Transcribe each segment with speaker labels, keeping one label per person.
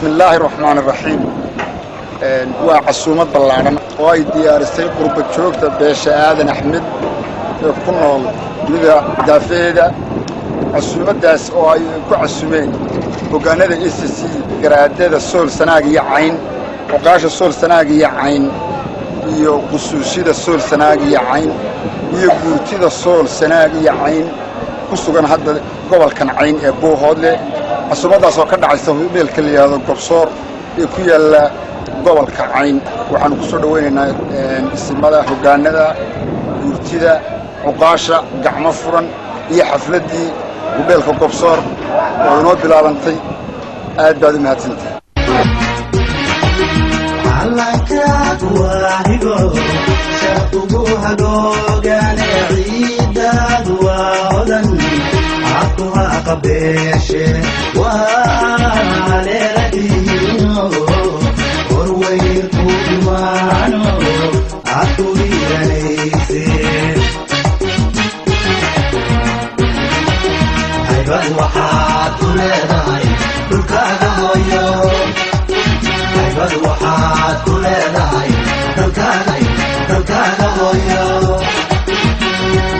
Speaker 1: بسم الله الرحمن الرحيم وعصومة بلارن واي ديارستي قرب جوجتا باشا آدن أحمد كنول ميدا دافيدا عصومة داس واي كعصومين وكان هذا إس قرادة السول سناقي عين وقاش السول سناقي عين iyo qusuusida sool sanaagiya cayn iyo guurtida sool sanaagiya cayn ku sugan hadda gobolkan cayn ee Boohoodle cusubadaas oo ka dhacaysa meelka la yiraahdo Gobsoor ee ku yaala gobolka cayn waxaan ku soo dhaweynaynaa ismada hogaanada guurtida uqaasha gacmo furan iyo xafladii meelka Gobsoor oo inoo bilaabantay aad baad u mahadsantahay
Speaker 2: Allankaad waahigo shaqtugu hagoogaane ciidaad waadan caquha qabeeshe waaleeladiino horweyrku imaano caquhiyanayse haybad waxaad ku leedahay dhulkaaga hooyo haybad waxaad ku leedahay dalkaaga hooyo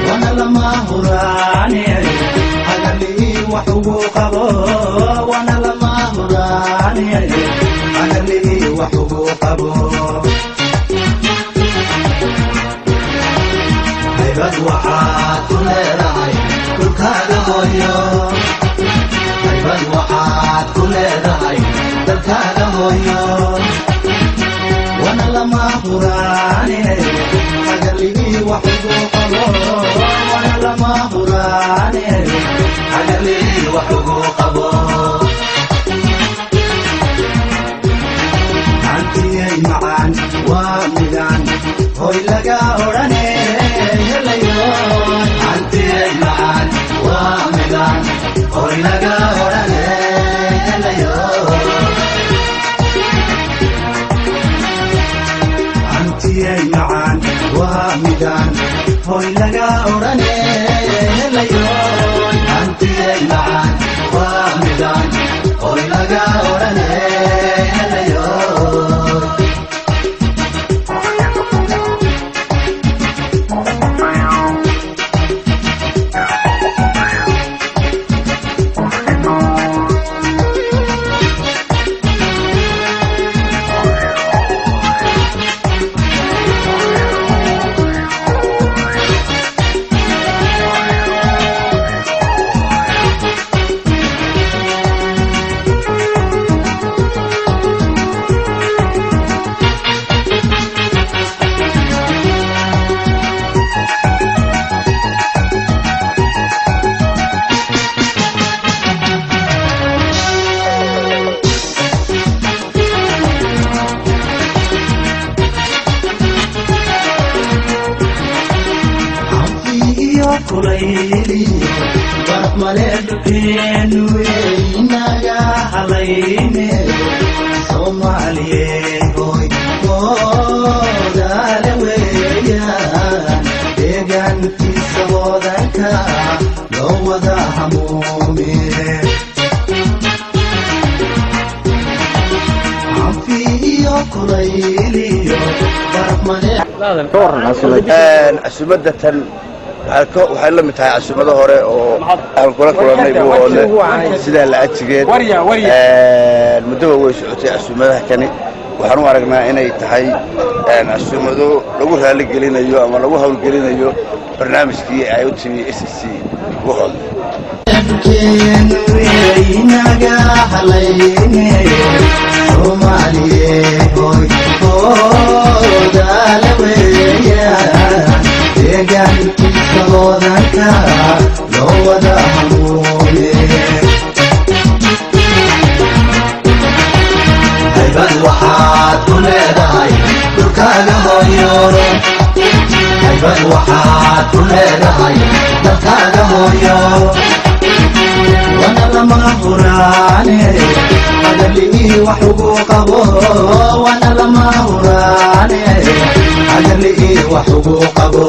Speaker 2: wana lama huraane hagalii wax ugu qabo wana lama huraane hagalii wax ugu qabo haybad waxaad ku leedahay dalkaaga hooyo haybad waxaad ku leedahay dalkaaga hooyo wana lama huraane hagalii wax ugu qabo wana lama huraane hagalii wax ugu qabo antiyay macaan waa midaan hoy laga odhane helayo antiyay macaan waa midaan hoy laga odhane helayo antiyay macaan waa midaan hoy laga odhane helayo antiyay macaan waa midaan hoy laga odhane helayo
Speaker 3: عسومدة waxay la mid tahay casuumada hore oo aan kula kulanay Boohoodle sida la ajigeed muddo way socotay casuumadaha kani waxaan u aragnaa inay tahay casuumado lagu raali gelinayo ama lagu hawl gelinayo barnaamijkii ay u timi SSC Boohoodle
Speaker 2: haybad waxaad ku leedahay dhulkaaga hooyo haybad waxaad ku leedahay dalkaaga hooyo wana lama huraane hagalii wax ugu qabo wana lama huraane hagalii wax ugu qabo